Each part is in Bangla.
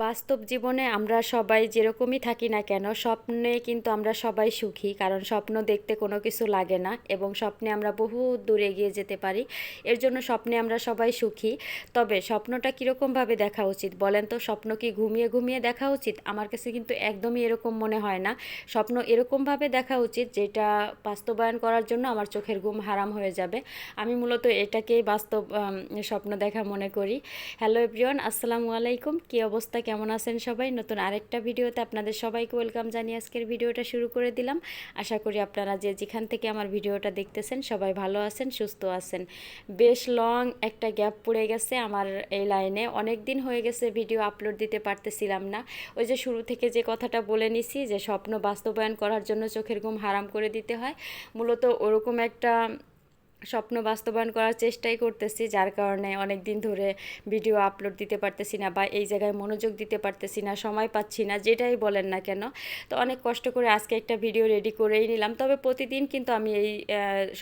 বাস্তব জীবনে আমরা সবাই যেরকমই থাকি না কেন স্বপ্নে কিন্তু আমরা সবাই সুখী, কারণ স্বপ্ন দেখতে কোনো কিছু লাগে না এবং স্বপ্নে আমরা বহু দূরে এগিয়ে যেতে পারি। এর জন্য স্বপ্নে আমরা সবাই সুখী। তবে স্বপ্নটা কীরকমভাবে দেখা উচিত বলেন তো? স্বপ্ন কি ঘুমিয়ে ঘুমিয়ে দেখা উচিত? আমার কাছে কিন্তু একদমই এরকম মনে হয় না। স্বপ্ন এরকমভাবে দেখা উচিত যেটা বাস্তবায়ন করার জন্য আমার চোখের ঘুম হারাম হয়ে যাবে। আমি মূলত এটাকেই বাস্তব স্বপ্ন দেখা মনে করি। হ্যালো এভরিওয়ান, আসসালামু আলাইকুম। কী অবস্থা, কেমন আছেন সবাই? নতুন আরেকটা ভিডিওতে আপনাদের সবাইকে ওয়েলকাম জানিয়ে আজকের ভিডিওটা শুরু করে দিলাম। আশা করি আপনারা যেখান থেকে আমার ভিডিওটা দেখতেছেন সবাই ভালো আছেন, সুস্থ আছেন। বেশ লং একটা গ্যাপ পড়ে গেছে আমার এই লাইনে। অনেক দিন হয়ে গেছে ভিডিও আপলোড দিতে পারতেছিলাম না। ওই যে শুরু থেকে যে কথাটা বলে নিছি যে স্বপ্ন বাস্তবায়ন করার জন্য চোখের ঘুম হারাম করে দিতে হয়, মূলত ওরকম একটা স্বপ্ন বাস্তবায়ন করার চেষ্টাই করতেছি, যার কারণে অনেক দিন ধরে ভিডিও আপলোড দিতে পারতেছি না বা এই জায়গায় মনোযোগ দিতে পারতেছি না, সময় পাচ্ছি না, যেটাই বলেন না কেন। তো অনেক কষ্ট করে আজকে একটা ভিডিও রেডি করেই নিলাম। তবে প্রতিদিন কিন্তু আমি এই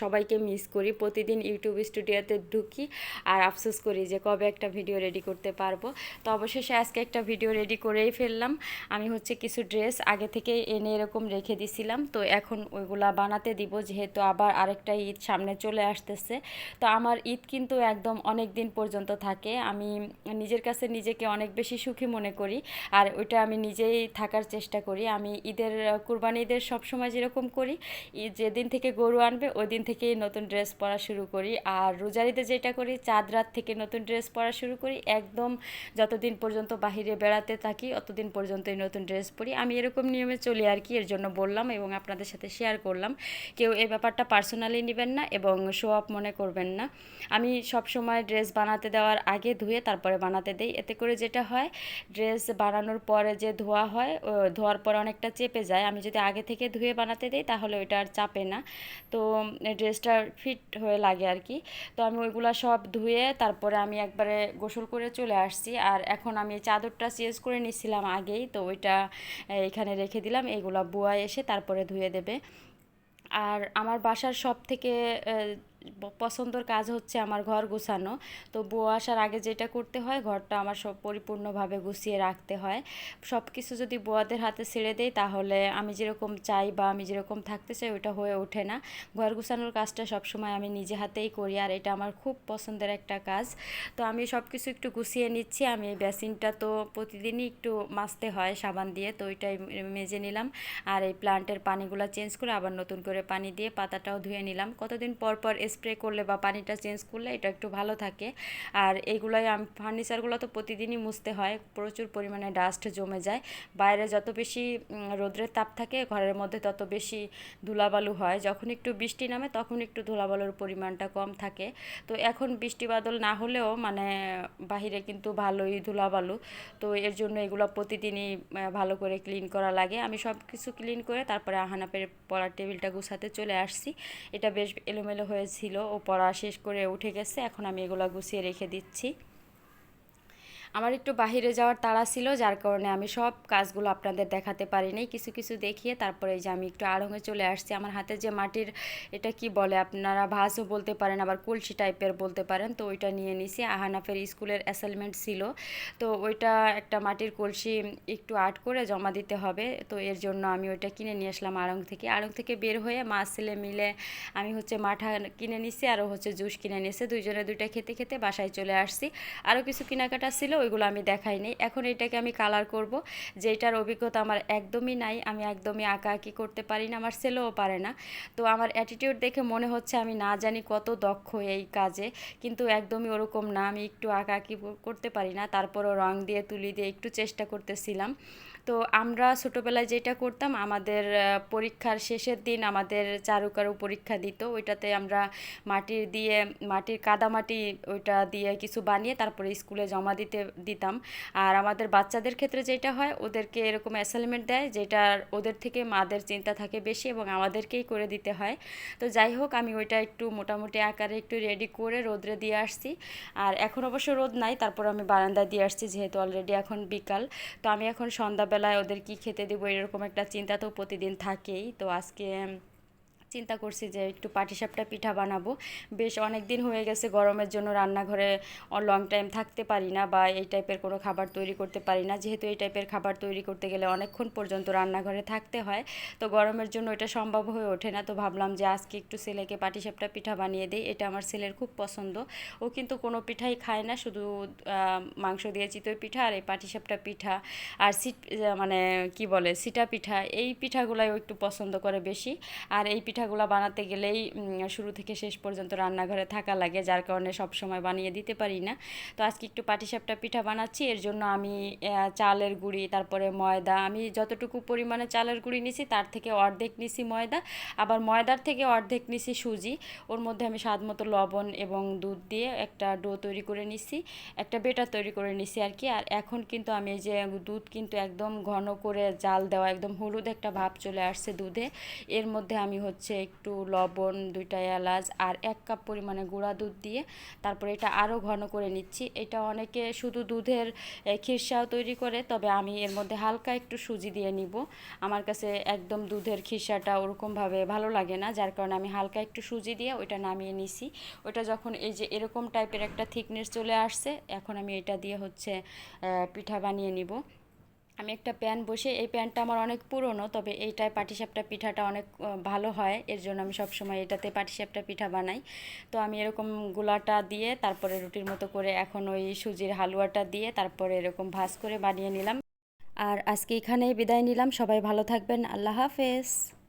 সবাইকে মিস করি। প্রতিদিন ইউটিউব স্টুডিওতে ঢুকি আর আফসোস করি যে কবে একটা ভিডিও রেডি করতে পারবো। তো অবশেষে আজকে একটা ভিডিও রেডি করেই ফেললাম। আমি কিছু ড্রেস আগে থেকে এনে এরকম রেখে দিছিলাম, তো এখন ওইগুলা বানাতে দিব, যেহেতু আবার আরেকটা ঈদ সামনে চলে আসতেছে। তো আমার ঈদ কিন্তু একদম অনেক দিন পর্যন্ত থাকে। আমি নিজের কাছে নিজেকে অনেক বেশি সুখী মনে করি, আর ওইটা আমি নিজেই থাকার চেষ্টা করি। আমি ঈদের কুরবানি ঈদের সবসময় যেরকম করি, ঈদ যেদিন থেকে গরু আনবে ওই দিন থেকেই নতুন ড্রেস পরা শুরু করি। আর রোজার ঈদে যেটা করি, চাঁদ রাত থেকে নতুন ড্রেস পরা শুরু করি, একদম যতদিন পর্যন্ত বাহিরে বেড়াতে থাকি অতদিন পর্যন্তই নতুন ড্রেস পরি। আমি এরকম নিয়মে চলি আর কি, এর জন্য বললাম এবং আপনাদের সাথে শেয়ার করলাম। কেউ এই ব্যাপারটা পার্সোনালি নেবেন না এবং শো অফ মনে করবেন না। আমি সব সময় ড্রেস বানাতে দেওয়ার আগে ধুয়ে তারপরে বানাতে দেই। এতে করে যেটা হয়, ড্রেস বানানোর পরে যে ধোয়া হয়, ধোয়ার পরে অনেকটা চেপে যায়। আমি যদি আগে থেকে ধুয়ে বানাতে দিই তাহলে ওইটা আর চাপে না, তো ড্রেসটা ফিট হয়ে লাগে আর কি। তো আমি ওইগুলা সব ধুয়ে তারপরে আমি একবারে গোসল করে চলে আসছি। আর এখন আমি চাদরটা চেঞ্জ করে নিছিলাম আগেই, তো ওইটা এখানে রেখে দিলাম। এইগুলা বুয়া এসে তারপরে ধুয়ে দেবে। আর আমার বাসার সব থেকে পছন্দের কাজ হচ্ছে আমার ঘর গুছানো। তো বউ আসার আগে যেটা করতে হয়, ঘরটা আমার সব পরিপূর্ণভাবে গুছিয়ে রাখতে হয়। সব কিছু যদি বুয়াদের হাতে ছেড়ে দেই তাহলে আমি যেরকম চাই বা আমি যেরকম থাকতে চাই ওটা হয়ে ওঠে না। ঘর গুছানোর কাজটা সবসময় আমি নিজে হাতেই করি, আর এটা আমার খুব পছন্দের একটা কাজ। তো আমি সব কিছু একটু গুছিয়ে নিচ্ছি। আমি এই বেসিনটা তো প্রতিদিনই একটু মাজতে হয় সাবান দিয়ে, তো ওইটাই মেজে নিলাম। আর এই প্লান্টের পানিগুলো চেঞ্জ করে আবার নতুন করে পানি দিয়ে পাতাটাও ধুয়ে নিলাম। কতদিন পর পর স্প্রে করলে বা পানিটা চেঞ্জ করলে এটা একটু ভালো থাকে। আর এইগুলাই ফার্নিচারগুলো তো প্রতিদিনই মুছতে হয়, প্রচুর পরিমাণে ডাস্ট জমে যায়। বাইরে যত বেশি রোদ্রের তাপ থাকে, ঘরের মধ্যে তত বেশি ধুলাবালু হয়। যখন একটু বৃষ্টি নামে তখন একটু ধুলাবালুর পরিমাণটা কম থাকে। তো এখন বৃষ্টি বাদল না হলেও মানে বাহিরে কিন্তু ভালোই ধুলাবালু। তো এর জন্য এগুলো প্রতিদিনই ভালো করে ক্লিন করা লাগে। আমি সব কিছু ক্লিন করে তারপরে আহানাপের পড়ার টেবিলটা গুছাতে চলে আসছি। এটা বেশ এলোমেলো হয়েছিল, ও পড়া শেষ করে উঠে গেছে। এখন আমি এগুলো গুছিয়ে রেখে দিচ্ছি। আমার একটু বাহিরে যাওয়ার তাড়া ছিল, যার কারণে আমি সব কাজগুলো আপনাদের দেখাতে পারিনি। কিছু কিছু দেখিয়ে তারপরে এই যে আমি একটু আড়ঙে চলে আসছি। আমার হাতে যে মাটির, এটা কি বলে আপনারা, ভাসও বলতে পারেন আবার কলসি টাইপের বলতে পারেন, তো ওইটা নিয়ে নিছি। আহানাফের স্কুলের অ্যাসাইনমেন্ট ছিল, তো ওইটা একটা মাটির কলসি একটু আর্ট করে জমা দিতে হবে। তো এর জন্য আমি ওইটা কিনে নিয়ে আসলাম আড়ং থেকে। আড়ং থেকে বের হয়ে মা ছেলে মিলে আমি মাঠা কিনে নিছি, আরও জুস কিনে নিয়েছে। দুইজনে দুইটা খেতে খেতে বাসায় চলে আসছি। আরও কিছু কেনাকাটা ছিল, ওইগুলো আমি দেখাইনি। এখন এটাকে আমি কালার করব, যেটার অভিজ্ঞতা আমার একদমই নাই। আমি একদমই আঁকাআঁকি করতে পারি না, আমার ছেলেও পারে না। তো আমার অ্যাটিটিউড দেখে মনে হচ্ছে আমি না জানি কত দক্ষ এই কাজে, কিন্তু একদমই ওরকম না। আমি একটু আঁকাআঁকি করতে পারি না, তারপরও রং দিয়ে তুলি দিয়ে একটু চেষ্টা করতেছিলাম। তো আমরা ছোটোবেলায় যেটা করতাম, আমাদের পরীক্ষার শেষের দিন আমাদের চারুকারু পরীক্ষা দিত। ওইটাতে আমরা মাটির কাদামাটি ওইটা দিয়ে কিছু বানিয়ে তারপরে স্কুলে জমা দিতাম। আর আমাদের বাচ্চাদের ক্ষেত্রে যেটা হয়, ওদেরকে এরকম অ্যাসাইনমেন্ট দেয় যেটা ওদের থেকে মাদের চিন্তা থাকে বেশি এবং আমাদেরকেই করে দিতে হয়। তো যাই হোক, আমি ওইটা একটু মোটামুটি আকারে একটু রেডি করে রোদ্রে দিয়ে আসছি। আর এখন অবশ্য রোদ নাই, তারপর আমি বারান্দায় দিয়ে আসছি, যেহেতু অলরেডি এখন বিকাল। তো আমি এখন সন্ধ্যাবেলায় ওদের কি খেতে দেবো এরকম একটা চিন্তা তো প্রতিদিন থাকেই। তো আজকে চিন্তা করছি যে একটু পাটিসাপটা পিঠা বানাবো। বেশ অনেক দিন হয়ে গেছে গরমের জন্য রান্নাঘরে লং টাইম থাকতে পারি না, বা এই টাইপের কোনো খাবার তৈরি করতে পারি না। যেহেতু এই টাইপের খাবার তৈরি করতে গেলে অনেকক্ষণ পর্যন্ত রান্নাঘরে থাকতে হয়, তো গরমের জন্য এটা সম্ভব হয়ে ওঠে না। তো ভাবলাম যে আজকে একটু ছেলেকে পাটিসাপটা পিঠা বানিয়ে দিই। এটা আমার ছেলের খুব পছন্দ। ও কিন্তু কোনো পিঠাই খায় না, শুধু মাংস দিয়ে চিতই পিঠা আর এই পাটিসাপটা পিঠা আর মানে কি বলে সিটা পিঠা, এই পিঠাগুলাই ও একটু পছন্দ করে বেশি। আর এই পিঠাগুলো বানাতে গেলেই শুরু থেকে শেষ পর্যন্ত রান্নাঘরে থাকা লাগে, যার কারণে সব সময় বানিয়ে দিতে পারি না। তো আজকে একটু পাটিসাপটা পিঠা বানাচ্ছি। এর জন্য আমি চালের গুঁড়ি, তারপরে ময়দা, আমি যতটুকু পরিমাণে চালের গুঁড়ি নিছি তার থেকে অর্ধেক নিছি ময়দা, আবার ময়দার থেকে অর্ধেক নিছি সুজি। ওর মধ্যে আমি স্বাদ মতো লবণ এবং দুধ দিয়ে একটা ডো তৈরি করে নিছি, একটা বেটার তৈরি করে নিছি আর কি। আর এখন কিন্তু আমি এই যে দুধ কিন্তু একদম ঘন করে জাল দেওয়া, একদম হলুদ একটা ভাব চলে আসছে দুধে। এর মধ্যে আমি হচ্ছে একটু লবণ, 2টা এলাচ আর 1 কাপ পরিমাণে গুঁড়া দুধ দিয়ে তারপরে এটা আরও ঘন করে নিচ্ছি। এটা অনেকে শুধু দুধের খিরসাও তৈরি করে, তবে আমি এর মধ্যে হালকা একটু সুজি দিয়ে নিব। আমার কাছে একদম দুধের খিরসাটা ওরকমভাবে ভালো লাগে না, যার কারণে আমি হালকা একটু সুজি দিয়ে ওইটা নামিয়ে নিছি। ওইটা যখন এই যে এরকম টাইপের একটা থিকনেস চলে আসছে, এখন আমি এটা দিয়ে হচ্ছে পিঠা বানিয়ে নিব। আমি একটা প্যান বসে, এই প্যানটা আমার অনেক পুরনো, তবে এইটায় পাটিসাপটা পিঠাটা অনেক ভালো হয়, এর জন্য আমি সবসময় এটাতে পাটিসাপটা পিঠা বানাই। তো আমি এরকম গুলাটা দিয়ে তারপরে রুটির মতো করে এখন ওই সুজির হালুয়াটা দিয়ে তারপরে এরকম ভাজ করে বানিয়ে নিলাম। আর আজকে এখানেই বিদায় নিলাম। সবাই ভালো থাকবেন। আল্লাহ হাফেজ।